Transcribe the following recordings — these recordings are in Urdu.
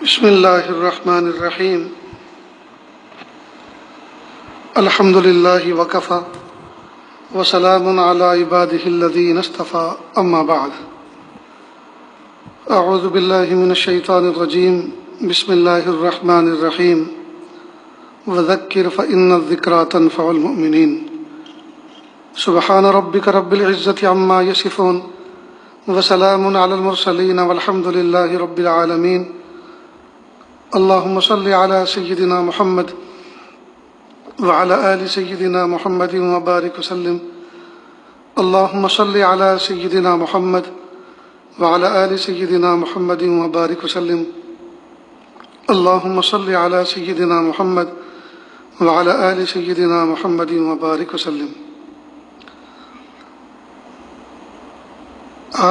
بسم اللہ الرحمن الرحیم الحمد للہ وکفی وسلام علی عبادہ الذین اصطفی اما بعد اعوذ باللہ من الشیطان الرجیم بسم اللہ الرحمن الرحیم وذکر فإن الذکریٰ تنفع المؤمنین سبحان ربک رب العزة عما یصفون وسلام علی المرسلین والحمد للہ رب العالمین اللهم صل على سيدنا محمد وعلى آل سيدنا محمد وبارك وسلم اللهم صل على سيدنا محمد وعلى آل سيدنا محمد وبارك وسلم اللهم صل على سيدنا محمد وعلى آل سيدنا محمد وبارك وسلم۔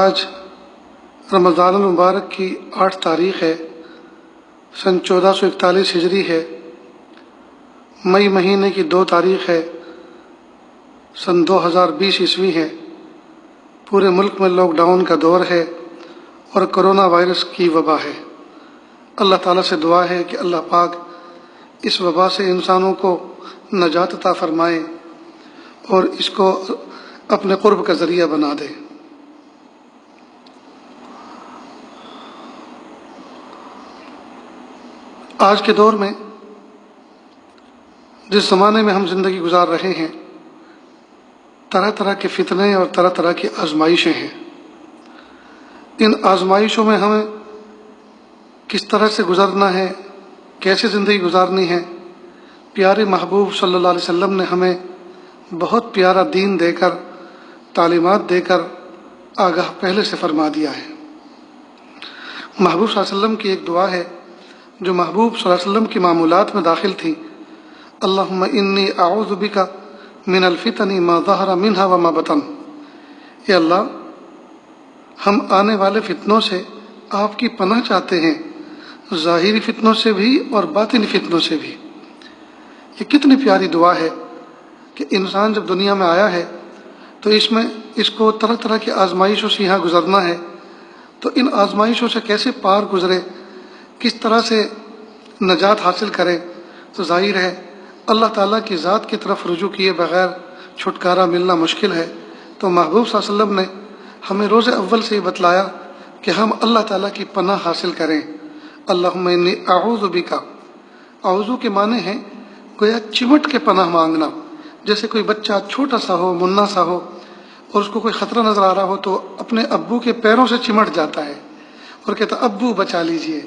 آج رمضان المبارک کی 8 تاریخ ہے، سن 1441 ہجری ہے۔ مئی مہینے کی 2 تاریخ ہے، سن 2020 عیسوی ہے۔ پورے ملک میں لاک ڈاؤن کا دور ہے اور کرونا وائرس کی وبا ہے۔ اللہ تعالیٰ سے دعا ہے کہ اللہ پاک اس وبا سے انسانوں کو نجات عطا فرمائے اور اس کو اپنے قرب کا ذریعہ بنا دے۔ آج کے دور میں جس زمانے میں ہم زندگی گزار رہے ہیں، طرح طرح کے فتنے اور طرح طرح کی آزمائشیں ہیں۔ ان آزمائشوں میں ہمیں کس طرح سے گزرنا ہے، کیسے زندگی گزارنی ہے، پیارے محبوب صلی اللہ علیہ وسلم نے ہمیں بہت پیارا دین دے کر، تعلیمات دے کر آگاہ پہلے سے فرما دیا ہے۔ محبوب صلی اللہ علیہ وسلم کی ایک دعا ہے جو محبوب صلی اللہ علیہ وسلم کی معمولات میں داخل تھی، اللہم انی اعوذ بک من الفتن ما ظہر منہا وما بطن۔ اے اللہ، ہم آنے والے فتنوں سے آپ کی پناہ چاہتے ہیں، ظاہری فتنوں سے بھی اور باطنی فتنوں سے بھی۔ یہ کتنی پیاری دعا ہے کہ انسان جب دنیا میں آیا ہے تو اس کو طرح طرح کی آزمائشوں سے یہاں گزرنا ہے، تو ان آزمائشوں سے کیسے پار گزرے، کس طرح سے نجات حاصل کرے، تو ظاہر ہے اللہ تعالیٰ کی ذات کی طرف رجوع کیے بغیر چھٹکارا ملنا مشکل ہے۔ تو محبوب صلی اللہ علیہ وسلم نے ہمیں روز اول سے یہ بتلایا کہ ہم اللہ تعالیٰ کی پناہ حاصل کریں۔ اللہم انی اعوذ بک، اعوذ کے معنی ہیں گویا چمٹ کے پناہ مانگنا۔ جیسے کوئی بچہ چھوٹا سا ہو، منا سا ہو، اور اس کو کوئی خطرہ نظر آ رہا ہو تو اپنے ابو کے پیروں سے چمٹ جاتا ہے اور کہتا ابو بچا لیجئے،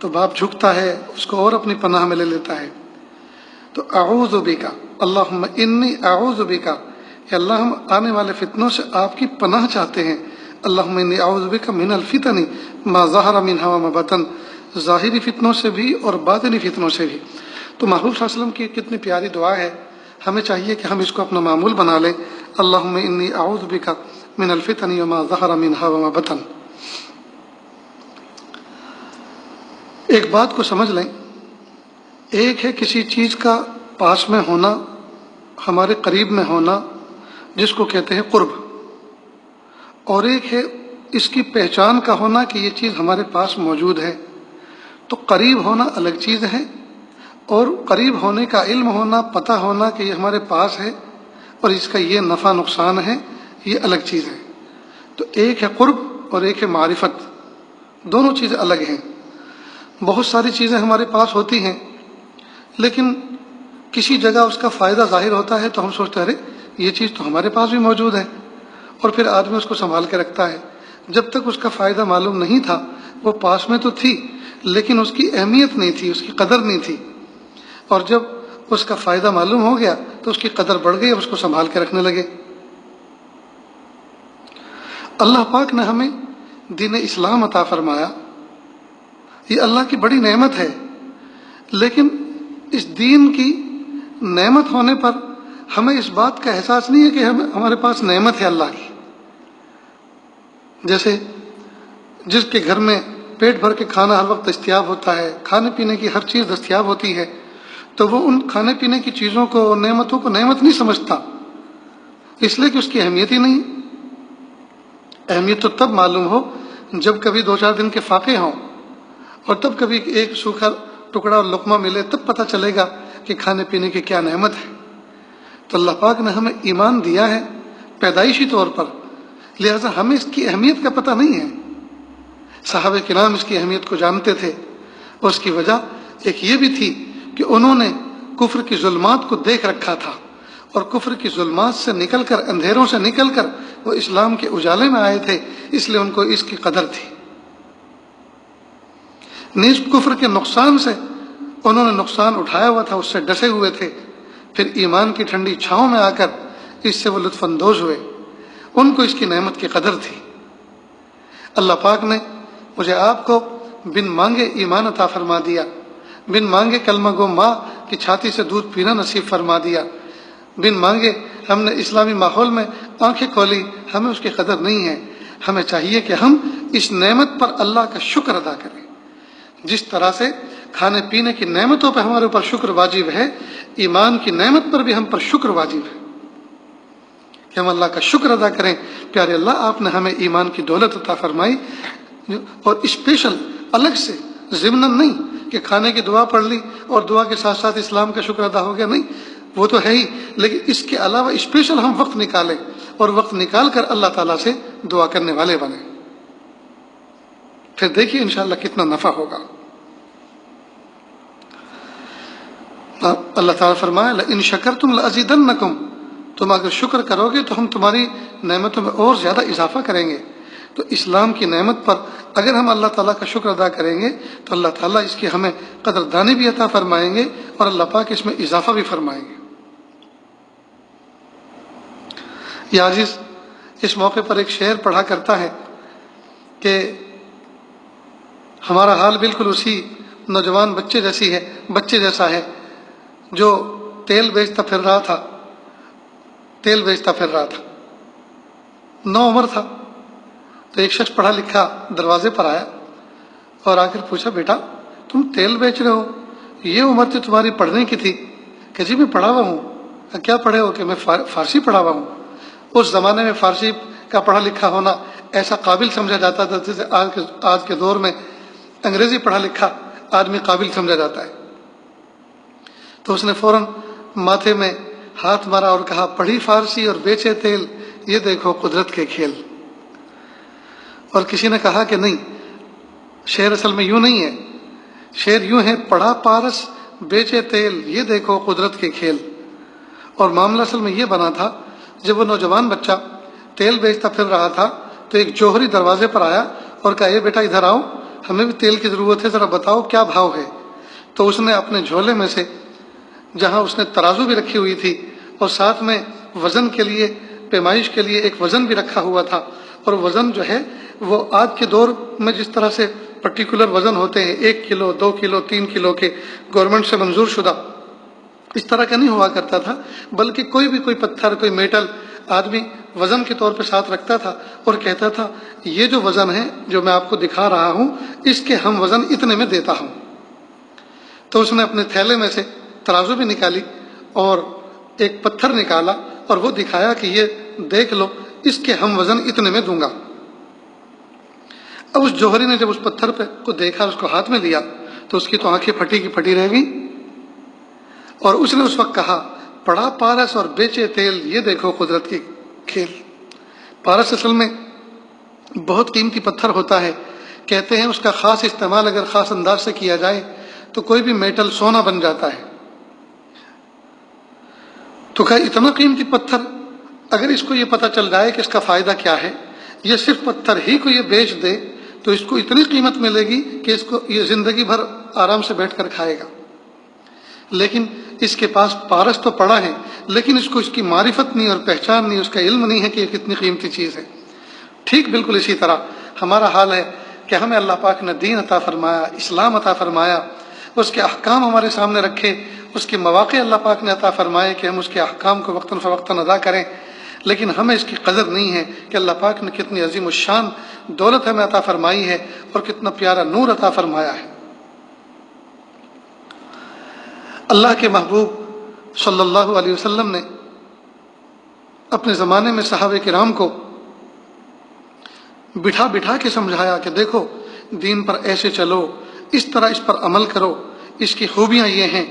تو باپ جھکتا ہے، اس کو اور اپنی پناہ میں لے لیتا ہے۔ تو اعوذ بک، اللہم انی اعوذ بک، کہ اللہ ہم آنے والے فتنوں سے آپ کی پناہ چاہتے ہیں۔ اللہم انی اعوذ بک من الفتن ما ظہر منہا وما بطن، ظاہری فتنوں سے بھی اور باطنی فتنوں سے بھی۔ تو محبوب صلی اللہ علیہ وسلم کی کتنی پیاری دعا ہے، ہمیں چاہیے کہ ہم اس کو اپنا معمول بنا لیں۔ اللہم انی اعوذ بک من الفتن ما ظہر منہا وما بطن۔ ایک بات کو سمجھ لیں، ایک ہے کسی چیز کا پاس میں ہونا، ہمارے قریب میں ہونا، جس کو کہتے ہیں قرب، اور ایک ہے اس کی پہچان کا ہونا کہ یہ چیز ہمارے پاس موجود ہے۔ تو قریب ہونا الگ چیز ہے، اور قریب ہونے کا علم ہونا، پتہ ہونا کہ یہ ہمارے پاس ہے اور اس کا یہ نفع نقصان ہے، یہ الگ چیز ہے۔ تو ایک ہے قرب اور ایک ہے معرفت، دونوں چیزیں الگ ہیں۔ بہت ساری چیزیں ہمارے پاس ہوتی ہیں، لیکن کسی جگہ اس کا فائدہ ظاہر ہوتا ہے تو ہم سوچتے ہیں ارے یہ چیز تو ہمارے پاس بھی موجود ہے، اور پھر آدمی اس کو سنبھال کے رکھتا ہے۔ جب تک اس کا فائدہ معلوم نہیں تھا، وہ پاس میں تو تھی لیکن اس کی اہمیت نہیں تھی، اس کی قدر نہیں تھی، اور جب اس کا فائدہ معلوم ہو گیا تو اس کی قدر بڑھ گئی اور اس کو سنبھال کے رکھنے لگے۔ اللہ پاک نے ہمیں دین اسلام عطا فرمایا، یہ اللہ کی بڑی نعمت ہے، لیکن اس دین کی نعمت ہونے پر ہمیں اس بات کا احساس نہیں ہے کہ ہمارے پاس نعمت ہے اللہ کی۔ جیسے جس کے گھر میں پیٹ بھر کے کھانا ہر وقت دستیاب ہوتا ہے، کھانے پینے کی ہر چیز دستیاب ہوتی ہے، تو وہ ان کھانے پینے کی چیزوں کو، نعمتوں کو نعمت نہیں سمجھتا، اس لیے کہ اس کی اہمیت ہی نہیں۔ اہمیت تو تب معلوم ہو جب کبھی 2-4 دن کے فاقے ہوں، اور تب کبھی ایک سوکھا ٹکڑا اور لقمہ ملے تب پتہ چلے گا کہ کھانے پینے کی کیا نعمت ہے۔ تو اللہ پاک نے ہمیں ایمان دیا ہے پیدائشی طور پر، لہٰذا ہمیں اس کی اہمیت کا پتہ نہیں ہے۔ صحابہ کرام اس کی اہمیت کو جانتے تھے، اور اس کی وجہ ایک یہ بھی تھی کہ انہوں نے کفر کی ظلمات کو دیکھ رکھا تھا، اور کفر کی ظلمات سے نکل کر، اندھیروں سے نکل کر وہ اسلام کے اجالے میں آئے تھے، اس لیے ان کو اس کی قدر تھی۔ نیز کفر کے نقصان سے انہوں نے نقصان اٹھایا ہوا تھا، اس سے ڈسے ہوئے تھے، پھر ایمان کی ٹھنڈی چھاؤں میں آ کر اس سے وہ لطف اندوز ہوئے، ان کو اس کی نعمت کی قدر تھی۔ اللہ پاک نے مجھے آپ کو بن مانگے ایمان عطا فرما دیا، بن مانگے کلمہ گو ماں کی چھاتی سے دودھ پینا نصیب فرما دیا، بن مانگے ہم نے اسلامی ماحول میں آنکھیں کھولی، ہمیں اس کی قدر نہیں ہے۔ ہمیں چاہیے کہ ہم اس نعمت پر اللہ کا شکر ادا کریں۔ جس طرح سے کھانے پینے کی نعمتوں پہ ہمارے اوپر شکر واجب ہے، ایمان کی نعمت پر بھی ہم پر شکر واجب ہے کہ ہم اللہ کا شکر ادا کریں۔ پیارے اللہ، آپ نے ہمیں ایمان کی دولت عطا فرمائی، اور اسپیشل الگ سے ضمناً نہیں کہ کھانے کی دعا پڑھ لی اور دعا کے ساتھ ساتھ اسلام کا شکر ادا ہو گیا، نہیں، وہ تو ہے ہی، لیکن اس کے علاوہ اسپیشل ہم وقت نکالیں اور وقت نکال کر اللہ تعالیٰ سے دعا کرنے والے بنیں، پھر دیکھیے انشاءاللہ کتنا نفع ہوگا۔ اللہ تعالیٰ فرمایا لئن شکرتم لأزیدنکم، تم اگر شکر کرو گے تو ہم تمہاری نعمتوں میں اور زیادہ اضافہ کریں گے۔ تو اسلام کی نعمت پر اگر ہم اللہ تعالیٰ کا شکر ادا کریں گے تو اللہ تعالیٰ اس کی ہمیں قدردانی بھی عطا فرمائیں گے، اور اللہ پاک اس میں اضافہ بھی فرمائیں گے۔ یہ عزیز اس موقع پر ایک شعر پڑھا کرتا ہے کہ ہمارا حال بالکل اسی نوجوان بچے جیسا ہے جو تیل بیچتا پھر رہا تھا، نو عمر تھا۔ تو ایک شخص پڑھا لکھا دروازے پر آیا اور آ کر پوچھا، بیٹا تم تیل بیچ رہے ہو، یہ عمر تو تمہاری پڑھنے کی تھی۔ کہ جی میں پڑھا ہوا ہوں۔ کیا پڑھے ہو؟ کہ میں فارسی پڑھا ہوا ہوں۔ اس زمانے میں فارسی کا پڑھا لکھا ہونا ایسا قابل سمجھا جاتا تھا جیسے آج کے دور میں انگریزی پڑھا لکھا آدمی قابل سمجھا جاتا ہے۔ تو اس نے فوراً ماتھے میں ہاتھ مارا اور کہا، پڑھی فارسی اور بیچے تیل، یہ دیکھو قدرت کے کھیل۔ اور کسی نے کہا کہ نہیں، شعر اصل میں یوں نہیں ہے، شعر یوں ہے، پڑھا پارس بیچے تیل، یہ دیکھو قدرت کے کھیل۔ اور معاملہ اصل میں یہ بنا تھا، جب وہ نوجوان بچہ تیل بیچتا پھر رہا تھا تو ایک جوہری دروازے پر آیا اور کہا، یہ بیٹا ادھر آؤ، ہمیں بھی تیل کی ضرورت ہے، ذرا بتاؤ کیا بھاؤ ہے۔ تو اس نے اپنے جھولے میں سے، جہاں اس نے ترازو بھی رکھی ہوئی تھی اور ساتھ میں وزن کے لیے، پیمائش کے لیے ایک وزن بھی رکھا ہوا تھا، اور وزن جو ہے وہ آج کے دور میں جس طرح سے پرٹیکولر وزن ہوتے ہیں، 1 کلو 2 کلو 3 کلو کے گورنمنٹ سے منظور شدہ، اس طرح کا نہیں ہوا کرتا تھا، بلکہ کوئی پتھر، کوئی میٹل آدمی وزن کے طور پہ ساتھ رکھتا تھا اور کہتا تھا، یہ جو وزن ہے جو میں آپ کو دکھا رہا ہوں، اس کے ہم وزن اتنے میں دیتا ہوں۔ تو اس نے اپنے تھیلے میں سے ترازو بھی نکالی اور ایک پتھر نکالا اور وہ دکھایا کہ یہ دیکھ لو، اس کے ہم وزن اتنے میں دوں گا۔ اب اس جوہری نے جب اس پتھر پہ کو دیکھا، اس کو ہاتھ میں لیا، تو اس کی تو آنکھیں پھٹی کی پھٹی رہ گئی، اور اس نے اس وقت کہا، پڑھا پارس اور بیچے تیل، یہ دیکھو قدرت کی کھیل۔ پارس اصل میں بہت قیمتی پتھر ہوتا ہے، کہتے ہیں اس کا خاص استعمال اگر خاص انداز سے کیا جائے تو کوئی بھی میٹل سونا بن جاتا ہے۔ تو کہا اتنا قیمتی پتھر، اگر اس کو یہ پتہ چل جائے کہ اس کا فائدہ کیا ہے، یہ صرف پتھر ہی کو یہ بیچ دے تو اس کو اتنی قیمت ملے گی کہ اس کو یہ زندگی بھر آرام سے بیٹھ کر کھائے گا۔ لیکن اس کے پاس پارس تو پڑا ہے، لیکن اس کو اس کی معرفت نہیں اور پہچان نہیں، اس کا علم نہیں ہے کہ یہ کتنی قیمتی چیز ہے۔ ٹھیک بالکل اسی طرح ہمارا حال ہے کہ ہمیں اللہ پاک نے دین عطا فرمایا، اسلام عطا فرمایا، اس کے احکام ہمارے سامنے رکھے، اس کے مواقع اللہ پاک نے عطا فرمائے کہ ہم اس کے احکام کو وقتاً فوقتاً ادا کریں، لیکن ہمیں اس کی قدر نہیں ہے کہ اللہ پاک نے کتنی عظیم الشان دولت ہمیں عطا فرمائی ہے اور کتنا پیارا نور عطا فرمایا ہے۔ اللہ کے محبوب صلی اللہ علیہ وسلم نے اپنے زمانے میں صحابہ کرام کو بٹھا بٹھا کے سمجھایا کہ دیکھو دین پر ایسے چلو، اس طرح اس پر عمل کرو، اس کی خوبیاں یہ ہیں،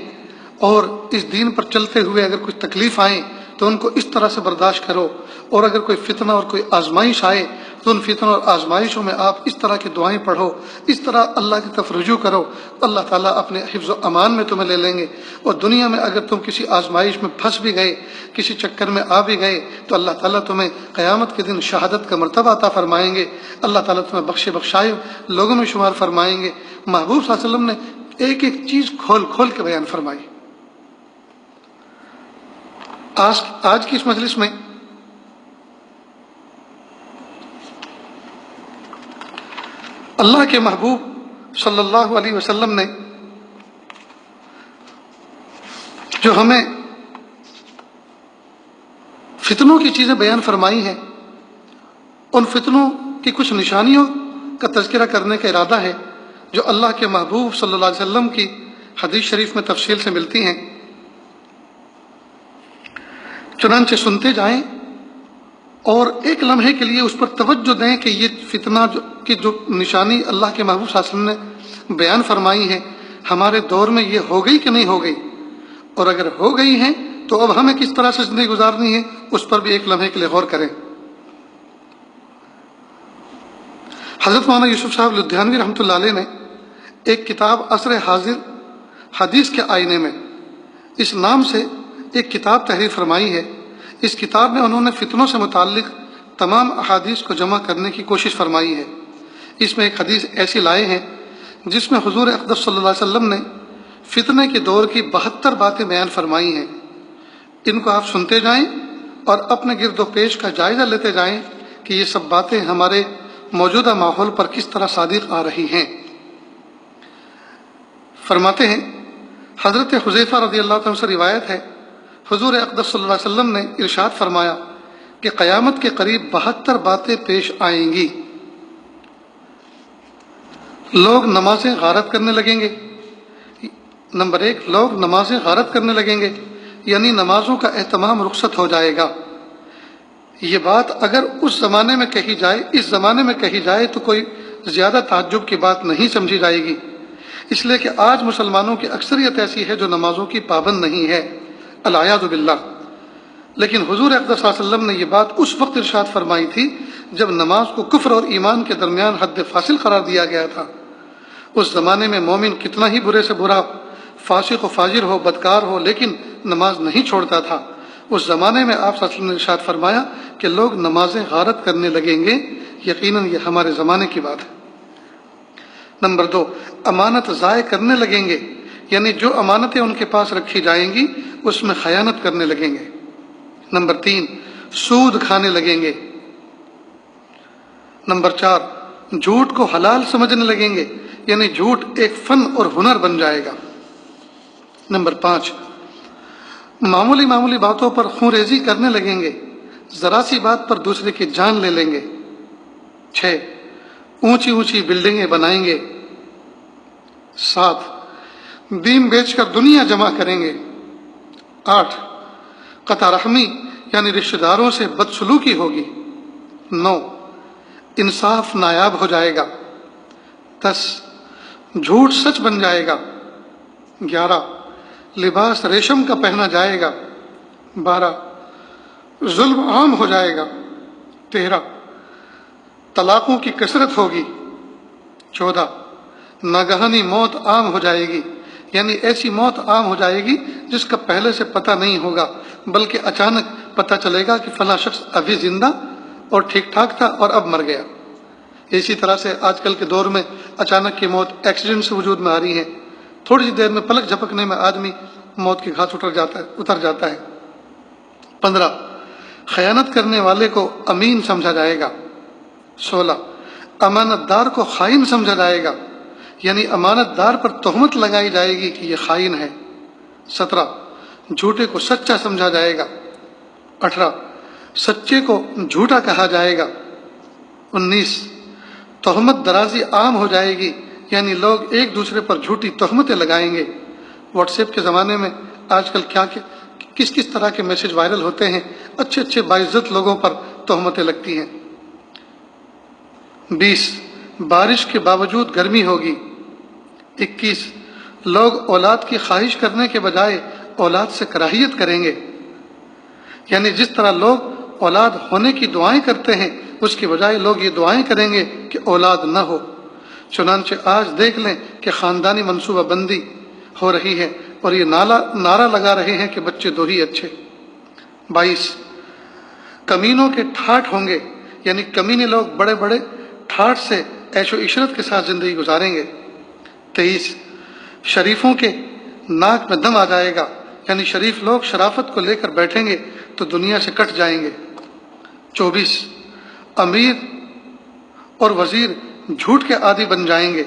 اور اس دین پر چلتے ہوئے اگر کچھ تکلیف آئیں تو ان کو اس طرح سے برداشت کرو، اور اگر کوئی فتنہ اور کوئی آزمائش آئے تو ان فتنوں اور آزمائشوں میں آپ اس طرح کی دعائیں پڑھو، اس طرح اللہ کی طرف رجوع کرو، اللہ تعالیٰ اپنے حفظ و امان میں تمہیں لے لیں گے۔ اور دنیا میں اگر تم کسی آزمائش میں پھنس بھی گئے، کسی چکر میں آ بھی گئے، تو اللہ تعالیٰ تمہیں قیامت کے دن شہادت کا مرتبہ عطا فرمائیں گے، اللہ تعالیٰ تمہیں بخشائے لوگوں میں شمار فرمائیں گے۔ محبوب صلی اللہ علیہ وسلم نے ایک ایک چیز کھول کھول کے بیان فرمائی۔ آج کی اس مجلس میں اللہ کے محبوب صلی اللہ علیہ وسلم نے جو ہمیں فتنوں کی چیزیں بیان فرمائی ہیں، ان فتنوں کی کچھ نشانیوں کا تذکرہ کرنے کا ارادہ ہے جو اللہ کے محبوب صلی اللہ علیہ وسلم کی حدیث شریف میں تفصیل سے ملتی ہیں۔ چنانچہ سنتے جائیں اور ایک لمحے کے لیے اس پر توجہ دیں کہ یہ فتنہ کی جو نشانی اللہ کے محبوب صلی اللہ علیہ وسلم نے بیان فرمائی ہے، ہمارے دور میں یہ ہو گئی کہ نہیں ہو گئی، اور اگر ہو گئی ہیں تو اب ہمیں کس طرح سے زندگی گزارنی ہے، اس پر بھی ایک لمحے کے لیے غور کریں۔ حضرت مولانا یوسف صاحب لدھیانوی رحمۃ اللہ علیہ نے ایک کتاب عصر حاضر حدیث کے آئینے میں اس نام سے ایک کتاب تحریر فرمائی ہے۔ اس کتاب میں انہوں نے فتنوں سے متعلق تمام احادیث کو جمع کرنے کی کوشش فرمائی ہے۔ اس میں ایک حدیث ایسی لائے ہیں جس میں حضور اقدس صلی اللہ علیہ وسلم نے فتنے کے دور کی 72 باتیں بیان فرمائی ہیں۔ ان کو آپ سنتے جائیں اور اپنے گرد و پیش کا جائزہ لیتے جائیں کہ یہ سب باتیں ہمارے موجودہ ماحول پر کس طرح صادق آ رہی ہیں۔ فرماتے ہیں، حضرت حذیفہ رضی اللہ عنہ سے روایت ہے، حضور اقدس صلی اللہ علیہ وسلم نے ارشاد فرمایا کہ قیامت کے قریب 72 باتیں پیش آئیں گی۔ لوگ نمازیں غارت کرنے لگیں گے۔ نمبر 1، لوگ نمازیں غارت کرنے لگیں گے، یعنی نمازوں کا اہتمام رخصت ہو جائے گا۔ یہ بات اگر اس زمانے میں کہی جائے، اس زمانے میں کہی جائے تو کوئی زیادہ تعجب کی بات نہیں سمجھی جائے گی، اس لیے کہ آج مسلمانوں کی اکثریت ایسی ہے جو نمازوں کی پابند نہیں ہے، العیاذ باللہ۔ لیکن حضور اقدس صلی اللہ علیہ وسلم نے یہ بات اس وقت ارشاد فرمائی تھی جب نماز کو کفر اور ایمان کے درمیان حد فاصل قرار دیا گیا تھا۔ اس زمانے میں مومن کتنا ہی برے سے برا، فاسق و فاجر ہو، بدکار ہو، لیکن نماز نہیں چھوڑتا تھا۔ اس زمانے میں آپ صلی اللہ علیہ وسلم نے ارشاد فرمایا کہ لوگ نمازیں غارت کرنے لگیں گے۔ یقیناً یہ ہمارے زمانے کی بات ہے۔ نمبر 2، امانت ضائع کرنے لگیں گے، یعنی جو امانتیں ان کے پاس رکھی جائیں گی اس میں خیانت کرنے لگیں گے۔ نمبر 3، سود کھانے لگیں گے۔ نمبر 4، جھوٹ کو حلال سمجھنے لگیں گے، یعنی جھوٹ ایک فن اور ہنر بن جائے گا۔ نمبر 5، معمولی باتوں پر خون ریزی کرنے لگیں گے، ذرا سی بات پر دوسرے کی جان لے لیں گے۔ 6، اونچی بلڈنگیں بنائیں گے۔ 7، دین بیچ کر دنیا جمع کریں گے۔ 8، قطع رحمی یعنی رشتہ داروں سے بدسلوکی ہوگی۔ 9، انصاف نایاب ہو جائے گا۔ 10، جھوٹ سچ بن جائے گا۔ 11، لباس ریشم کا پہنا جائے گا۔ 12، ظلم عام ہو جائے گا۔ 13، طلاقوں کی کثرت ہوگی۔ 14، ناگہانی موت عام ہو جائے گی، یعنی ایسی موت عام ہو جائے گی جس کا پہلے سے پتہ نہیں ہوگا، بلکہ اچانک پتہ چلے گا کہ فلاں شخص ابھی زندہ اور ٹھیک ٹھاک تھا اور اب مر گیا۔ اسی طرح سے آج کل کے دور میں اچانک کی موت ایکسیڈنٹ سے وجود میں آ رہی ہے، تھوڑی سی دیر میں پلک جھپکنے میں آدمی موت کے گھاٹ اتر جاتا ہے۔ 15، خیانت کرنے والے کو امین سمجھا جائے گا۔ 16، امانت دار کو خائن سمجھا جائے گا، یعنی امانت دار پر تہمت لگائی جائے گی کہ یہ خائن ہے۔ 17، جھوٹے کو سچا سمجھا جائے گا۔ 18، سچے کو جھوٹا کہا جائے گا۔ 19، تہمت درازی عام ہو جائے گی، یعنی لوگ ایک دوسرے پر جھوٹی تہمتیں لگائیں گے۔ واٹس ایپ کے زمانے میں آج کل کس طرح کے میسج وائرل ہوتے ہیں، اچھے باعزت لوگوں پر تہمتیں لگتی ہیں۔ 20، بارش کے باوجود گرمی ہوگی۔ 21 لوگ اولاد کی خواہش کرنے کے بجائے اولاد سے کراہیت کریں گے، یعنی جس طرح لوگ اولاد ہونے کی دعائیں کرتے ہیں اس کی بجائے لوگ یہ دعائیں کریں گے کہ اولاد نہ ہو۔ چنانچہ آج دیکھ لیں کہ خاندانی منصوبہ بندی ہو رہی ہے اور یہ نعرہ لگا رہے ہیں کہ بچے دو ہی اچھے۔ 22 کمینوں کے ٹھاٹ ہوں گے، یعنی کمینے لوگ بڑے بڑے ٹھاٹ سے عیش و عشرت کے ساتھ زندگی گزاریں گے۔ 23 شریفوں کے ناک میں دم آ جائے گا، یعنی شریف لوگ شرافت کو لے کر بیٹھیں گے تو دنیا سے کٹ جائیں گے۔ 24 امیر اور وزیر جھوٹ کے عادی بن جائیں گے،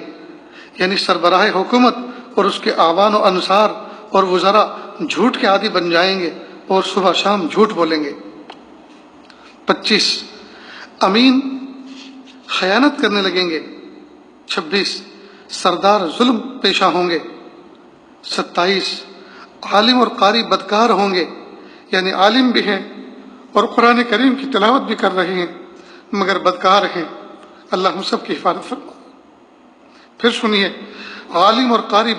یعنی سربراہ حکومت اور اس کے اعوان و انصار اور وزراء جھوٹ کے عادی بن جائیں گے اور صبح شام جھوٹ بولیں گے۔ 25 امین خیانت کرنے لگیں گے۔ 26 سردار ظلم پیشہ ہوں گے۔ 27 عالم اور قاری بدکار ہوں گے، یعنی عالم بھی ہیں اور قرآن کریم کی تلاوت بھی کر رہے ہیں مگر بدکار ہیں۔ اللہ ہم سب کی حفاظت فرما۔ پھر سنیے، عالم اور قاری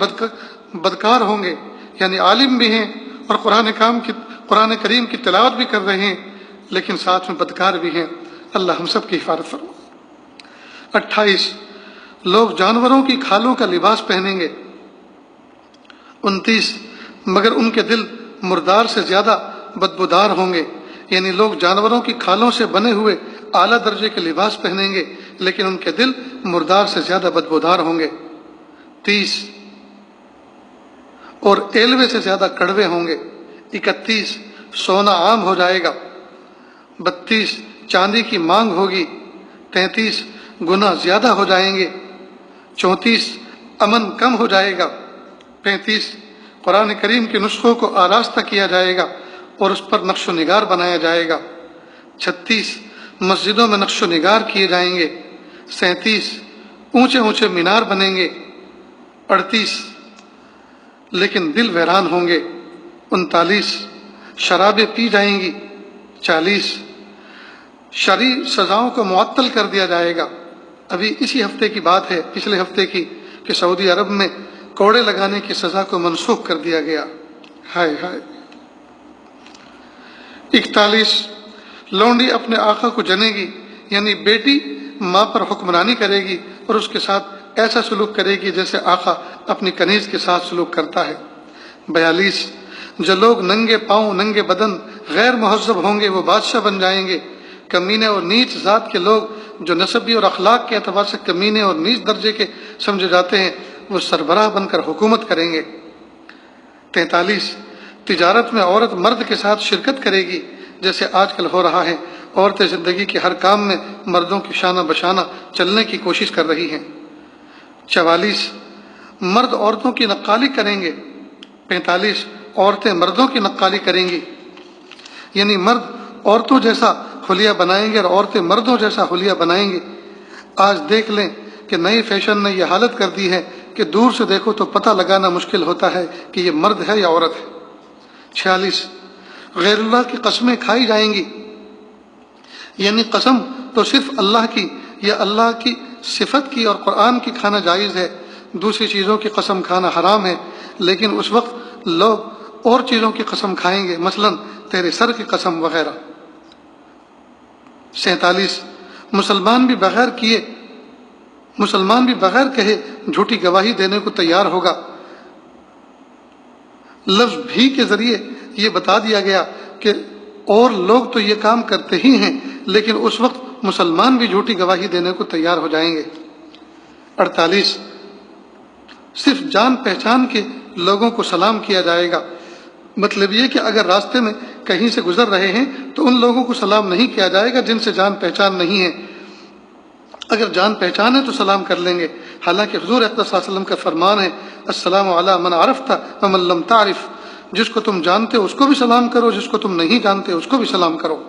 بدکار ہوں گے، یعنی عالم بھی ہیں اور قرآن کریم کی تلاوت بھی کر رہے ہیں لیکن ساتھ میں بدکار بھی ہیں۔ اللہ ہم سب کی حفاظت فرما۔ 28 لوگ جانوروں کی کھالوں کا لباس پہنیں گے۔ 29 مگر ان کے دل مردار سے زیادہ بدبودار ہوں گے، یعنی لوگ جانوروں کی کھالوں سے بنے ہوئے اعلیٰ درجے کے لباس پہنیں گے لیکن ان کے دل مردار سے زیادہ بدبودار ہوں گے۔ 30 اور ایلوے سے زیادہ کڑوے ہوں گے۔ 31 سونا عام ہو جائے گا۔ 32 چاندی کی مانگ ہوگی۔ 33 گناہ زیادہ ہو جائیں گے۔ 34 امن کم ہو جائے گا۔ 35 قرآن کریم کے نسخوں کو آراستہ کیا جائے گا اور اس پر نقش و نگار بنایا جائے گا۔ 36 مسجدوں میں نقش و نگار کیے جائیں گے۔ 37 اونچے اونچے مینار بنیں گے۔ 38 لیکن دل ویران ہوں گے۔ 39 شرابیں پی جائیں گی۔ 40 شرعی سزاؤں کو معطل کر دیا جائے گا۔ ابھی اسی ہفتے کی بات ہے، پچھلے ہفتے کی، کہ سعودی عرب میں کوڑے لگانے کی سزا کو منسوخ کر دیا گیا۔ ہائے ہائے۔ 41 لونڈی اپنے آقا کو جنے گی، یعنی بیٹی ماں پر حکمرانی کرے گی اور اس کے ساتھ ایسا سلوک کرے گی جیسے آقا اپنی کنیز کے ساتھ سلوک کرتا ہے۔ 42 جو لوگ ننگے پاؤں ننگے بدن غیر مہذب ہوں گے وہ بادشاہ بن جائیں گے۔ کمینے اور نیچ ذات کے لوگ جو نسبی اور اخلاق کے اعتبار سے کمینے اور نیچ درجے کے سمجھے جاتے ہیں وہ سربراہ بن کر حکومت کریں گے۔ 43 تجارت میں عورت مرد کے ساتھ شرکت کرے گی جیسے آج کل ہو رہا ہے۔ عورتیں زندگی کے ہر کام میں مردوں کی شانہ بشانہ چلنے کی کوشش کر رہی ہیں۔ 44 مرد عورتوں کی نقالی کریں گے۔ 45 عورتیں مردوں کی نقالی کریں گی، یعنی مرد عورتوں جیسا حلیہ بنائیں گے اور عورتیں مردوں جیسا حلیہ بنائیں گے۔ آج دیکھ لیں کہ نئی فیشن نے یہ حالت کر دی ہے کہ دور سے دیکھو تو پتہ لگانا مشکل ہوتا ہے کہ یہ مرد ہے یا عورت ہے۔ 46 غیر اللہ کی قسمیں کھائی جائیں گی، یعنی قسم تو صرف اللہ کی یا اللہ کی صفت کی اور قرآن کی کھانا جائز ہے، دوسری چیزوں کی قسم کھانا حرام ہے، لیکن اس وقت لوگ اور چیزوں کی قسم کھائیں گے، مثلا تیرے سر کی قسم وغیرہ۔ 47 مسلمان بھی بغیر کہے جھوٹی گواہی دینے کو تیار ہوگا۔ لفظ بھی کے ذریعے یہ بتا دیا گیا کہ اور لوگ تو یہ کام کرتے ہی ہیں لیکن اس وقت مسلمان بھی جھوٹی گواہی دینے کو تیار ہو جائیں گے۔ 48 صرف جان پہچان کے لوگوں کو سلام کیا جائے گا، مطلب یہ کہ اگر راستے میں کہیں سے گزر رہے ہیں تو ان لوگوں کو سلام نہیں کیا جائے گا جن سے جان پہچان نہیں ہے، اگر جان پہچان ہے تو سلام کر لیں گے، حالانکہ حضور اقدس صلی اللہ علیہ وسلم کا فرمان ہے السلام علی من عرفت ومن لم تعرف، جس کو تم جانتے ہو اس کو بھی سلام کرو، جس کو تم نہیں جانتے اس کو بھی سلام کرو۔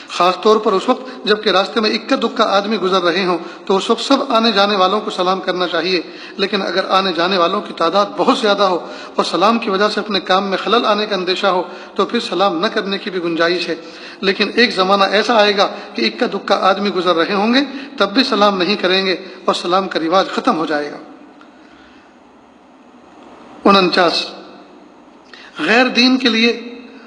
خاص طور پر اس وقت جب کہ راستے میں اکا دکا آدمی گزر رہے ہوں تو اس وقت سب آنے جانے والوں کو سلام کرنا چاہیے، لیکن اگر آنے جانے والوں کی تعداد بہت زیادہ ہو اور سلام کی وجہ سے اپنے کام میں خلل آنے کا اندیشہ ہو تو پھر سلام نہ کرنے کی بھی گنجائش ہے، لیکن ایک زمانہ ایسا آئے گا کہ اکا دکا آدمی گزر رہے ہوں گے تب بھی سلام نہیں کریں گے اور سلام کا رواج ختم ہو جائے گا۔ 49 غیر دین کے لیے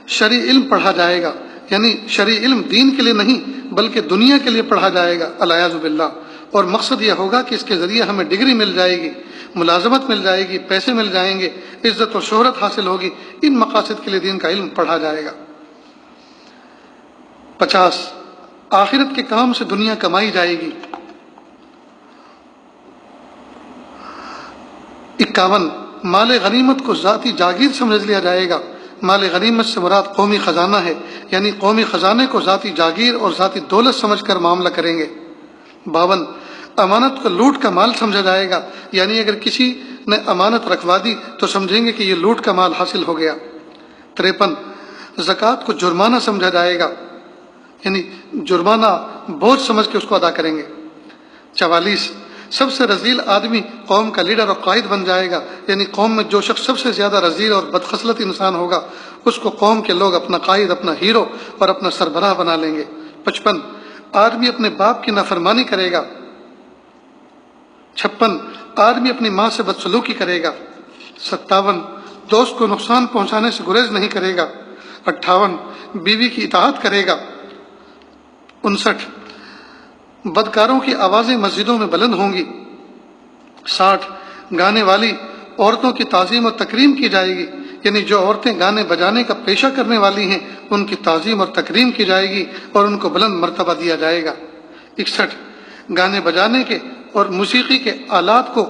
شرعی علم پڑھا جائے گا، یعنی شرعی علم دین کے لیے نہیں بلکہ دنیا کے لیے پڑھا جائے گا الیاذ باللہ، اور مقصد یہ ہوگا کہ اس کے ذریعے ہمیں ڈگری مل جائے گی، ملازمت مل جائے گی، پیسے مل جائیں گے، عزت و شہرت حاصل ہوگی، ان مقاصد کے لیے دین کا علم پڑھا جائے گا۔ 50 آخرت کے کام سے دنیا کمائی جائے گی۔ 51 مال غنیمت کو ذاتی جاگیر سمجھ لیا جائے گا۔ مال غنیمت سے مراد قومی خزانہ ہے، یعنی قومی خزانے کو ذاتی جاگیر اور ذاتی دولت سمجھ کر معاملہ کریں گے۔ 52 امانت کو لوٹ کا مال سمجھا جائے گا، یعنی اگر کسی نے امانت رکھوا دی تو سمجھیں گے کہ یہ لوٹ کا مال حاصل ہو گیا۔ 53 زکوٰۃ کو جرمانہ سمجھا جائے گا، یعنی جرمانہ بوجھ سمجھ کے اس کو ادا کریں گے۔ 44 سب سے رذیل آدمی قوم کا لیڈر اور قائد بن جائے گا، یعنی قوم میں جو شخص سب سے زیادہ رذیل اور بدخصلت انسان ہوگا اس کو قوم کے لوگ اپنا قائد، اپنا ہیرو اور اپنا سربراہ بنا لیں گے۔ 55 آدمی اپنے باپ کی نافرمانی کرے گا۔ 56 آدمی اپنی ماں سے بدسلوکی کرے گا۔ 57 دوست کو نقصان پہنچانے سے گریز نہیں کرے گا۔ 58 بیوی کی اطاعت کرے گا۔ 59 بدکاروں کی آوازیں مسجدوں میں بلند ہوں گی۔ 60 گانے والی عورتوں کی تعظیم اور تکریم کی جائے گی، یعنی جو عورتیں گانے بجانے کا پیشہ کرنے والی ہیں ان کی تعظیم اور تکریم کی جائے گی اور ان کو بلند مرتبہ دیا جائے گا۔ 61 گانے بجانے کے اور موسیقی کے آلات کو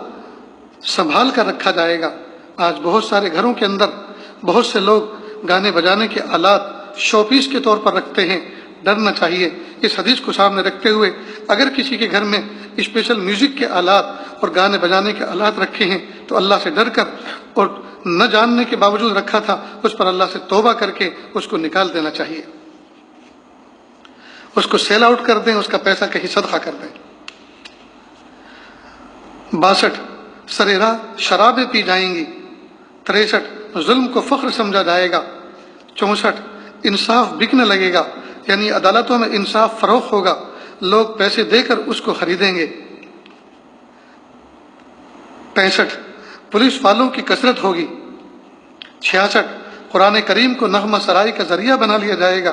سنبھال کر رکھا جائے گا۔ آج بہت سارے گھروں کے اندر بہت سے لوگ گانے بجانے کے آلات شو پیس کے طور پر رکھتے ہیں، ڈرنا چاہیے۔ اس حدیث کو سامنے رکھتے ہوئے اگر کسی کے گھر میں اسپیشل میوزک کے آلات اور گانے بجانے کے آلات رکھے ہیں تو اللہ سے ڈر کر اور نہ جاننے کے باوجود رکھا تھا اس پر اللہ سے توبہ کر کے اس کو نکال دینا چاہیے، اس کو سیل آؤٹ کر دیں، اس کا پیسہ کہیں صدقہ کر دیں۔ 62 سرے راہ شرابیں پی جائیں گی۔ 63 ظلم کو فخر سمجھا جائے گا۔ 64 انصاف بکنے لگے گا، یعنی عدالتوں میں انصاف فروخت ہوگا، لوگ پیسے دے کر اس کو خریدیں گے۔ 65 پولیس والوں کی کثرت ہوگی۔ 66 قرآن کریم کو نغمہ سرائی کا ذریعہ بنا لیا جائے گا،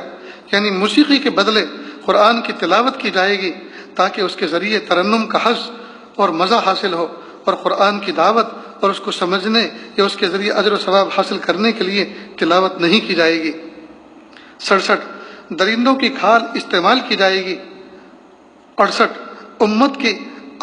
یعنی موسیقی کے بدلے قرآن کی تلاوت کی جائے گی تاکہ اس کے ذریعے ترنم کا حظ اور مزہ حاصل ہو، اور قرآن کی دعوت اور اس کو سمجھنے یا اس کے ذریعے اجر و ثواب حاصل کرنے کے لیے تلاوت نہیں کی جائے گی۔ 67 درندوں کی کھال استعمال کی جائے گی۔ 68 امت کے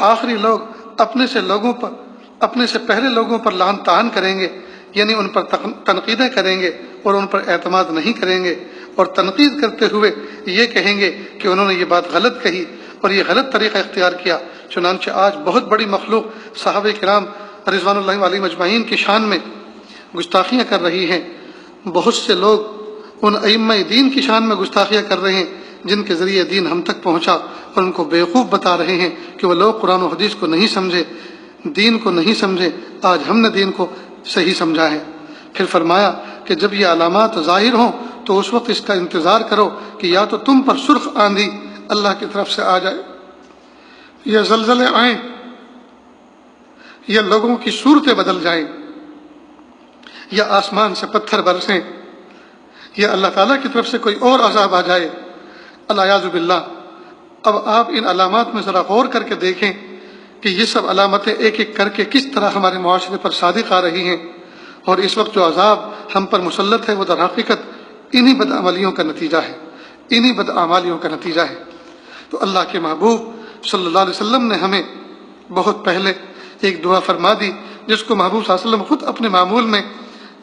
آخری لوگ اپنے سے پہلے لوگوں پر لعن طعن کریں گے، یعنی ان پر تنقیدیں کریں گے اور ان پر اعتماد نہیں کریں گے، اور تنقید کرتے ہوئے یہ کہیں گے کہ انہوں نے یہ بات غلط کہی اور یہ غلط طریقہ اختیار کیا۔ چنانچہ آج بہت بڑی مخلوق صحابہ کرام رضوان اللہ علیہم اجمعین کی شان میں گستاخیاں کر رہی ہیں، بہت سے لوگ ان ائمہ دین کی شان میں گستاخیاں کر رہے ہیں جن کے ذریعے دین ہم تک پہنچا، اور ان کو بیوقوف بتا رہے ہیں کہ وہ لوگ قرآن و حدیث کو نہیں سمجھے، دین کو نہیں سمجھے۔ آج ہم نے دین کو صحیح سمجھا ہے۔ پھر فرمایا کہ جب یہ علامات ظاہر ہوں تو اس وقت اس کا انتظار کرو کہ یا تو تم پر سرخ آندھی اللہ کی طرف سے آ جائے، یا زلزلے آئیں، یا لوگوں کی صورتیں بدل جائیں، یا آسمان سے پتھر برسیں، یا اللہ تعالیٰ کی طرف سے کوئی اور عذاب آ جائے، الیاذ باللہ۔ اب آپ ان علامات میں ذرا غور کر کے دیکھیں کہ یہ سب علامتیں ایک ایک کر کے کس طرح ہمارے معاشرے پر صادق آ رہی ہیں، اور اس وقت جو عذاب ہم پر مسلط ہے وہ در حقیقت انہی بدعملیوں کا نتیجہ ہے، انہی بدعمالیوں کا نتیجہ ہے۔ تو اللہ کے محبوب صلی اللہ علیہ وسلم نے ہمیں بہت پہلے ایک دعا فرما دی جس کو محبوب صلی اللہ علیہ وسلم خود اپنے معمول میں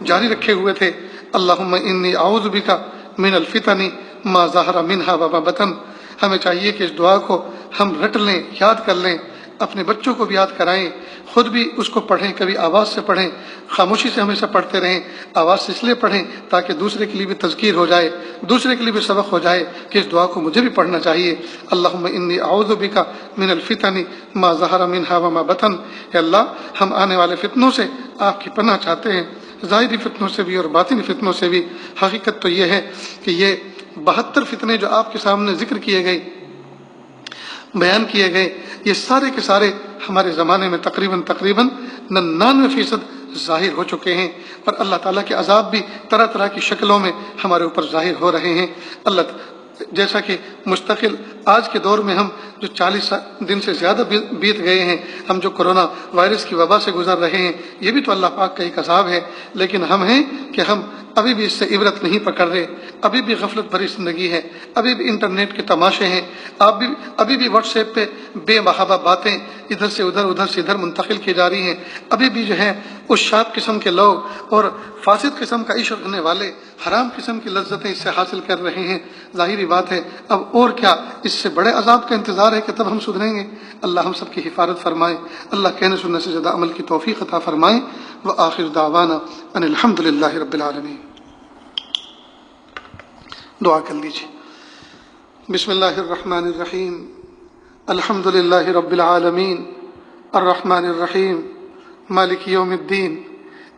جاری رکھے ہوئے تھے، اللہم انی اعوذ بک من الفتن ما ظہر منہا وما بطن۔ ہمیں چاہیے کہ اس دعا کو ہم رٹ لیں، یاد کر لیں، اپنے بچوں کو بھی یاد کرائیں، خود بھی اس کو پڑھیں، کبھی آواز سے پڑھیں، خاموشی سے ہمیشہ پڑھتے رہیں، آواز سے اس لیے پڑھیں تاکہ دوسرے کے لیے بھی تذکیر ہو جائے، دوسرے کے لیے بھی سبق ہو جائے کہ اس دعا کو مجھے بھی پڑھنا چاہیے۔ اللہم انی اعوذ بک من الفتن ما ظہر منہا وما بطن۔ اے اللہ، ہم آنے والے فتنوں سے آپ کی پناہ چاہتے ہیں، ظاہری فتنوں سے بھی اور باطنی فتنوں سے بھی۔ حقیقت تو یہ ہے کہ یہ 72 فتنے جو آپ کے سامنے ذکر کیے گئے، بیان کیے گئے، یہ سارے کے سارے ہمارے زمانے میں تقریباً 99% ظاہر ہو چکے ہیں، اور اللہ تعالیٰ کے عذاب بھی طرح طرح کی شکلوں میں ہمارے اوپر ظاہر ہو رہے ہیں۔ جیسا کہ مستقل آج کے دور میں ہم جو 40 دن سے زیادہ بیت گئے ہیں، ہم جو کرونا وائرس کی وبا سے گزر رہے ہیں، یہ بھی تو اللہ پاک کا ایک عذاب ہے، لیکن ہم ہیں کہ ہم ابھی بھی اس سے عبرت نہیں پکڑ رہے، ابھی بھی غفلت بھری زندگی ہے، ابھی بھی انٹرنیٹ کے تماشے ہیں، ابھی بھی واٹس ایپ پہ بے محابہ باتیں ادھر سے ادھر منتقل کی جا رہی ہیں، ابھی بھی جو ہے اس شاپ قسم کے لوگ اور فاسد قسم کا عشق رکھنے والے حرام قسم کی لذتیں اس سے حاصل کر رہے ہیں۔ ظاہری بات ہے اب اور کیا اس سے بڑے عذاب کا انتظار ہے کہ تب ہم سدھریں گے۔ اللہ ہم سب کی حفاظت فرمائے، اللہ کہنے سننے سے زیادہ عمل کی توفیق عطا فرمائے۔ وآخر دعوانا ان الحمد للہ رب العالمین۔ دعا کر لیجیے۔ بسم اللہ الرحمن الرحیم، الحمد للہ رب العالمین، الرحمن الرحیم، مالک یوم الدین،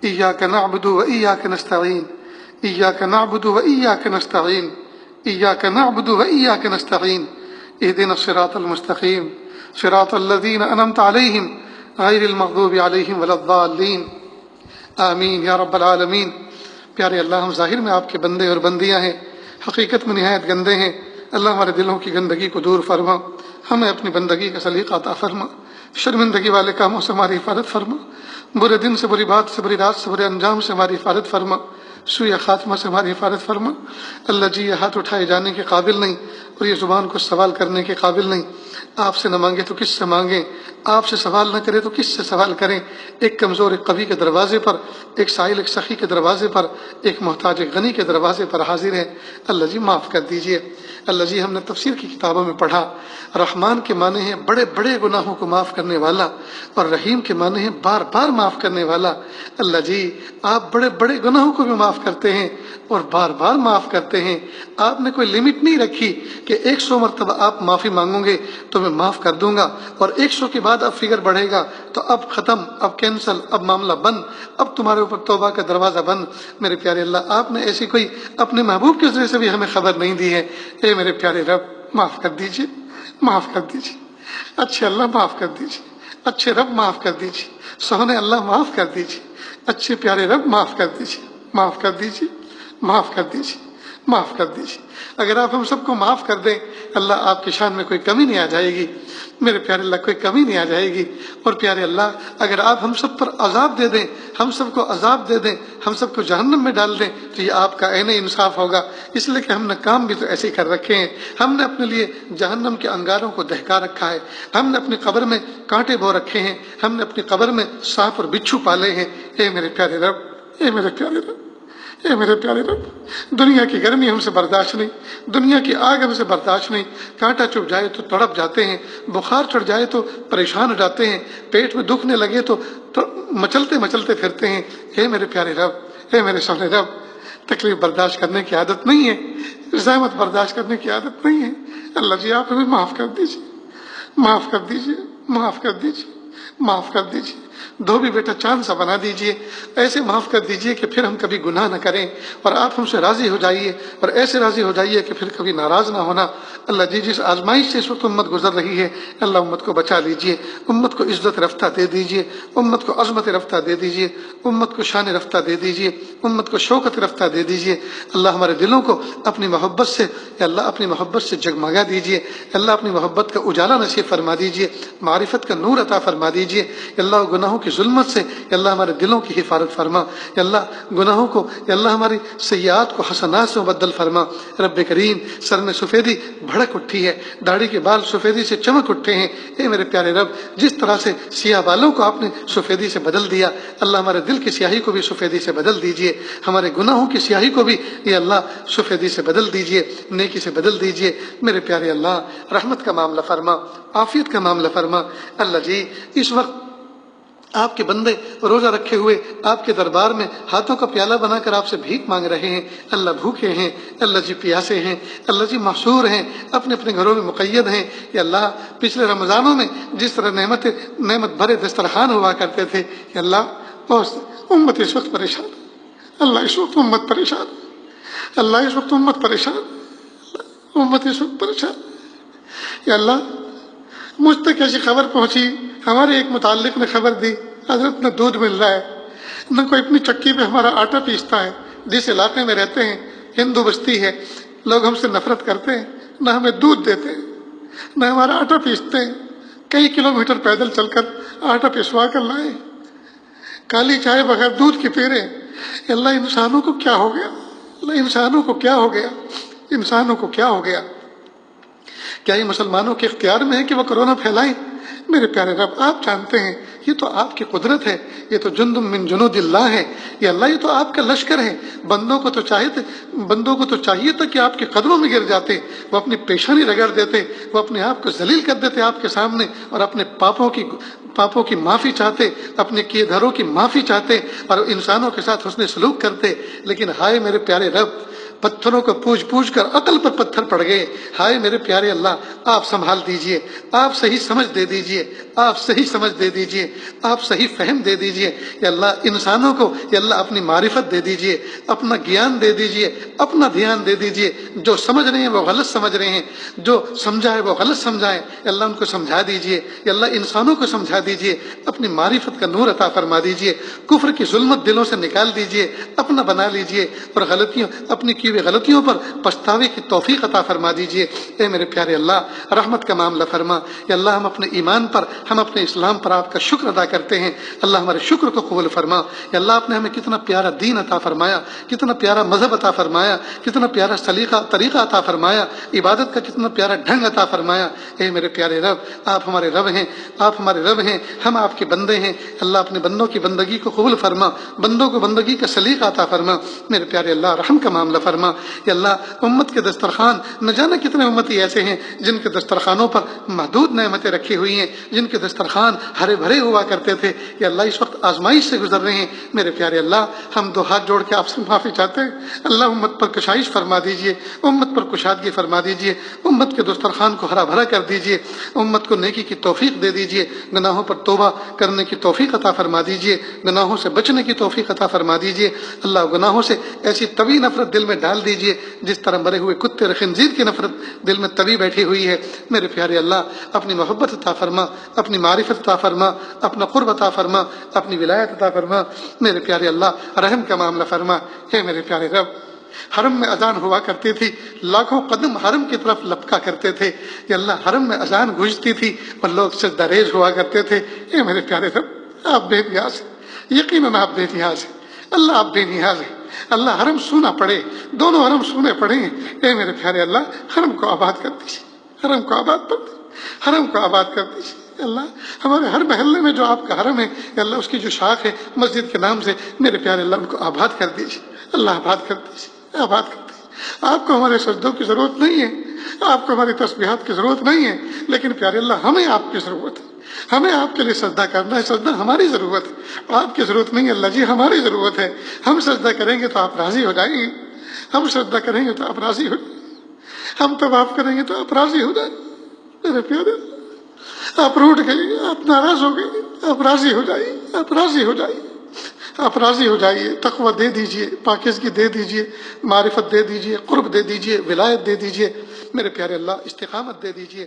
ایاک نعبد و ایاک نستعین، ایاک نعبد و ایاک نستعین، ایاک نعبد و ایاک نستعین، اہدنا الصراط المستقیم، صراط الذین انعمت علیہم غیر المغضوب علیہم ولا الضالین، آمین یا رب العالمین۔ پیارے اللہ، ہم ظاہر میں آپ کے بندے اور بندیاں ہیں، حقیقت میں نہایت گندے ہیں۔ اللہ ہمارے دلوں کی گندگی کو دور فرما، ہمیں اپنی بندگی کا سلیقہ عطا فرما، شرمندگی والے کاموں سے ہماری حفاظت فرما، برے دن سے، بری بات سے، بری رات سے، برے انجام سے ہماری حفاظت فرما، سوء خاتمہ سے ہماری حفاظت فرما۔ اللہ جی، یہ ہاتھ اٹھائے جانے کے قابل نہیں اور یہ زبان کو سوال کرنے کے قابل نہیں، آپ سے نہ مانگے تو کس سے مانگیں، آپ سے سوال نہ کرے تو کس سے سوال کریں۔ ایک کمزور ایک قوی کے دروازے پر، ایک سائل ایک سخی کے دروازے پر، ایک محتاج ایک غنی کے دروازے پر حاضر ہے۔ اللہ جی معاف کر دیجئے۔ اللہ جی، ہم نے تفسیر کی کتابوں میں پڑھا رحمان کے معنی ہیں بڑے بڑے گناہوں کو معاف کرنے والا، اور رحیم کے معنی ہیں بار بار معاف کرنے والا۔ اللہ جی، آپ بڑے بڑے گناہوں کو بھی معاف کرتے ہیں اور بار بار معاف کرتے ہیں۔ آپ نے کوئی لمٹ نہیں رکھی کہ 100 مرتبہ آپ معافی مانگو گے تو میں معاف کر دوں گا، اور 100 کے بعد اب فگر بڑھے گا تو اب ختم، اب کینسل، اب معاملہ بند، اب تمہارے اوپر توبہ کا دروازہ بند۔ میرے پیارے اللہ، آپ نے ایسی کوئی اپنے محبوب کے ذریعے سے بھی ہمیں خبر نہیں دی ہے۔ اے میرے پیارے رب، معاف کر دیجئے، معاف کر دیجئے، اچھے اللہ معاف کر دیجئے، اچھے رب معاف کر دیجئے، سونے اللہ معاف کر دیجئے، اچھے پیارے رب معاف کر دیجئے، معاف کر دیجئے، معاف کر دیجئے، معاف کر دیجئے۔ اگر آپ ہم سب کو معاف کر دیں، اللہ آپ کی شان میں کوئی کمی نہیں آ جائے گی، میرے پیارے اللہ کوئی کمی نہیں آ جائے گی۔ اور پیارے اللہ، اگر آپ ہم سب پر عذاب دے دیں، ہم سب کو عذاب دے دیں، ہم سب کو جہنم میں ڈال دیں، تو یہ آپ کا عین انصاف ہوگا، اس لیے کہ ہم نے کام بھی تو ایسے ہی کر رکھے ہیں۔ ہم نے اپنے لیے جہنم کے انگاروں کو دہکا رکھا ہے، ہم نے اپنی قبر میں کانٹے بو رکھے ہیں، ہم نے اپنی قبر میں سانپ اور بچھو پالے ہیں۔ اے میرے پیارے رب، اے میرے پیارے رب، اے میرے پیارے رب، دنیا کی گرمی ہم سے برداشت نہیں، دنیا کی آگ ہم سے برداشت نہیں، کانٹا چبھ جائے تو تڑپ جاتے ہیں، بخار چڑھ جائے تو پریشان ہو جاتے ہیں، پیٹ میں دکھنے لگے تو مچلتے مچلتے پھرتے ہیں۔ اے میرے پیارے رب، اے میرے سونے رب، تکلیف برداشت کرنے کی عادت نہیں ہے، زحمت برداشت کرنے کی عادت نہیں ہے۔ اللہ جی، آپ ہمیں معاف کر دیجیے، معاف کر دیجیے، معاف کر دیجیے، معاف کر دیجیے۔ دھوبی بیٹا چاند سا بنا دیجئے، ایسے معاف کر دیجئے کہ پھر ہم کبھی گناہ نہ کریں، اور آپ ہم سے راضی ہو جائیے، اور ایسے راضی ہو جائیے کہ پھر کبھی ناراض نہ ہونا۔ اللہ جی، جس آزمائش سے اس وقت امت گزر رہی ہے، اللہ امت کو بچا لیجئے، امت کو عزت رفتہ دے دیجئے، امت کو عظمت رفتہ دے دیجئے، امت کو شان رفتہ دے دیجئے، امت کو شوکت رفتہ دے دیجئے۔ اللہ ہمارے دلوں کو اپنی محبت سے، یا اللہ اپنی محبت سے جگمگا دیجئے، اللہ اپنی محبت کا اجالا نصیب فرما دیجئے، معرفت کا نور عطا فرما دیجئے۔ اللہ گناہوں کی ظلمت سے یا اللہ ہمارے دلوں کی حفاظت فرما، یا اللہ گناہوں کو، یا اللہ ہماری سیئات کو حسنات سے مبدل فرما۔ رب کریم، سر میں سفیدی بھڑک اٹھی ہے، داڑھی کے بال سفیدی سے چمک اٹھے ہیں۔ اے میرے پیارے رب، جس طرح سے سیاہ بالوں کو آپ نے سفیدی سے بدل دیا، اللہ ہمارے دل کی سیاہی کو بھی سفیدی سے بدل دیجئے، ہمارے گناہوں کی سیاہی کو بھی یا اللہ سفیدی سے بدل دیجئے، نیکی سے بدل دیجئے۔ میرے پیارے اللہ، رحمت کا معاملہ فرما، عافیت کا معاملہ فرما۔ اللہ جی، اس وقت آپ کے بندے روزہ رکھے ہوئے آپ کے دربار میں ہاتھوں کا پیالہ بنا کر آپ سے بھیک مانگ رہے ہیں۔ اللہ بھوکے ہیں، اللہ جی پیاسے ہیں، اللہ جی محصور ہیں، اپنے اپنے گھروں میں مقید ہیں۔ یا اللہ، پچھلے رمضانوں میں جس طرح نعمت بھرے دسترخوان ہوا کرتے تھے، یا اللہ امت اس وقت پریشان، اللہ اس وقت امت پریشان، اللہ اس وقت امت پریشان، امت اس وقت پریشان۔ یا اللہ، مجھ تک ایسی خبر پہنچی، ہمارے ایک متعلق نے خبر دی، حضرت میں دودھ مل رہا ہے، نہ کوئی اپنی چکی پہ ہمارا آٹا پیستا ہے. جس علاقے میں رہتے ہیں ہندو بستی ہے، لوگ ہم سے نفرت کرتے ہیں، نہ ہمیں دودھ دیتے ہیں نہ ہمارا آٹا پیستے ہیں. کئی کلومیٹر پیدل چل کر آٹا پسوا کر لائے، کالی چائے بغیر دودھ کی پی رہے. اللہ انسانوں کو کیا ہو گیا؟ اللہ انسانوں کو کیا ہو گیا؟ انسانوں کو کیا ہو گیا؟ کیا یہ مسلمانوں کے اختیار میں ہے کہ وہ کرونا پھیلائیں؟ میرے پیارے رب آپ جانتے ہیں یہ تو آپ کی قدرت ہے، یہ تو جند من جنود اللہ ہے. یہ اللہ یہ تو آپ کا لشکر ہے. بندوں کو تو چاہیے تھا کہ آپ کے قدموں میں گر جاتے، وہ اپنی پیشانی رگڑ دیتے، وہ اپنے آپ کو ذلیل کر دیتے آپ کے سامنے، اور اپنے پاپوں کی معافی چاہتے، اپنے کیے دھروں کی معافی چاہتے، اور انسانوں کے ساتھ حسن سلوک کرتے. لیکن ہائے میرے پیارے رب، پتھروں کو پوچھ کر عقل پر پتھر پڑ گئے. ہائے میرے پیارے اللہ، آپ سنبھال دیجئے، آپ صحیح سمجھ دے دیجئے، آپ صحیح سمجھ دے دیجئے، آپ صحیح فہم دے دیجئے. یا اللہ انسانوں کو یا اللہ اپنی معرفت دے دیجئے، اپنا گیان دے دیجئے، اپنا دھیان دے دیجئے. جو سمجھ رہے ہیں وہ غلط سمجھ رہے ہیں، جو سمجھا ہے وہ غلط سمجھائے. یا اللہ ان کو سمجھا دیجئے، یا اللہ انسانوں کو سمجھا دیجئے، اپنی معرفت کا نور عطا فرما دیجئے. کفر کی ظلمت دلوں سے نکال دیجئے، اپنا بنا لیجئے، اور اپنی کی ہوئی غلطیوں پر پچھتاوے کی توفیق عطا فرما دیجئے. اے میرے پیارے اللہ رحمت کا معاملہ فرما. یا اللہ ہم اپنے ایمان پر، ہم اپنے اسلام پر آپ کا شکر ادا کرتے ہیں. اللہ ہمارے شکر کو قبول فرما. یا اللہ آپ نے ہمیں کتنا پیارا دین عطا فرمایا، کتنا پیارا مذہب عطا فرمایا، کتنا پیارا طریقہ عطا فرمایا، عبادت کا کتنا پیارا ڈھنگ عطا فرمایا. اے میرے پیارے رب آپ ہمارے رب ہیں، آپ ہمارے رب ہیں، ہم آپ کے بندے ہیں. اللہ اپنے بندوں کی بندگی کو قبول فرما، بندوں کو بندگی کا سلیقہ عطا فرما. میرے پیارے اللہ رحم کا معاملہ فرما. یا اللہ امت کے دسترخوان نہ جانا کتنے امتی ایسے ہیں جن کے دسترخوانوں پر محدود نعمتیں رکھی ہوئی ہیں، جن کے دسترخوان ہرے بھرے ہوا کرتے تھے. یا اللہ اس وقت آزمائش سے گزر رہے ہیں. میرے پیارے اللہ ہم دو ہاتھ جوڑ کے آپ سے معافی چاہتے ہیں. اللہ امت پر کشائش فرما دیجئے، امت پر کشادگی فرما دیجئے، امت کے دسترخوان کو ہرا بھرا کر دیجئے، امت کو نیکی کی توفیق دے دیجئے، گناہوں پر توبہ کرنے کی توفیق عطا فرما دیجئے، گناہوں سے بچنے کی توفیق عطا فرما دیجئے. اللہ گناہوں سے ایسی طوی نفرت دل میں ڈال دیجئے جس طرح مرے ہوئے کتے اور خنزیر کی نفرت دل میں طوی بیٹھی ہوئی ہے. میرے پیارے اللہ اپنی محبت عطا فرما، اپنی معرفت عطا فرما، اپنا قرب عطا فرما، اپنی ولایت عطا فرما. میرے پیارے اللہ رحم کا معاملہ فرما. ہے میرے پیارے رب حرم میں اذان ہوا کرتی تھی، لاکھوں قدم حرم کی طرف لپکا کرتے تھے. یا اللہ حرم میں اذان گونجتی تھی اور لوگ سجدہ ریز ہوا کرتے تھے. اے میرے پیارے رب آپ بے نیاز ہیں، یقیناً آپ بے نیاز ہیں. اللہ آپ بے نیاز ہیں. اللہ حرم سونا پڑے، دونوں حرم سونے پڑے ہیں. اے میرے پیارے اللہ حرم کو آباد کر دیجیے، حرم کو آباد کر دیجیے، حرم کو آباد کر دیجیے. اللہ ہمارے ہر محلے میں جو آپ کا حرم ہے، اللہ اس کی جو شاخ ہے مسجد کے نام سے، میرے پیارے اللہ ان کو آباد کر دیجیے. اللہ آباد کر دیجیے، آباد کر دیجیے. آپ کو ہمارے سجدوں کی ضرورت نہیں ہے، آپ کو ہماری تسبیحات کی ضرورت نہیں ہے، لیکن پیارے اللہ ہمیں آپ کی ضرورت ہے. ہمیں آپ کے لیے سجدہ کرنا ہے، سجدہ ہماری ضرورت ہے، آپ کی ضرورت نہیں ہے. اللہ جی ہماری ضرورت ہے. ہم سجدہ کریں گے تو آپ راضی ہو جائیں گے، ہم سجدہ کریں گے تو آپ راضی ہو جائیں گے، ہم طواف کریں گے تو آپ راضی ہو جائیں گے. میرے پیارے آپ روٹ گئے، آپ ناراض ہو گئے، آپ راضی ہو جائیے، آپ راضی ہو جائیے، آپ راضی ہو جائیے. تقوی دے دیجئے، پاکیزگی دے دیجئے، معرفت دے دیجئے، قرب دے دیجئے، ولایت دے دیجئے. میرے پیارے اللہ استقامت دے دیجئے.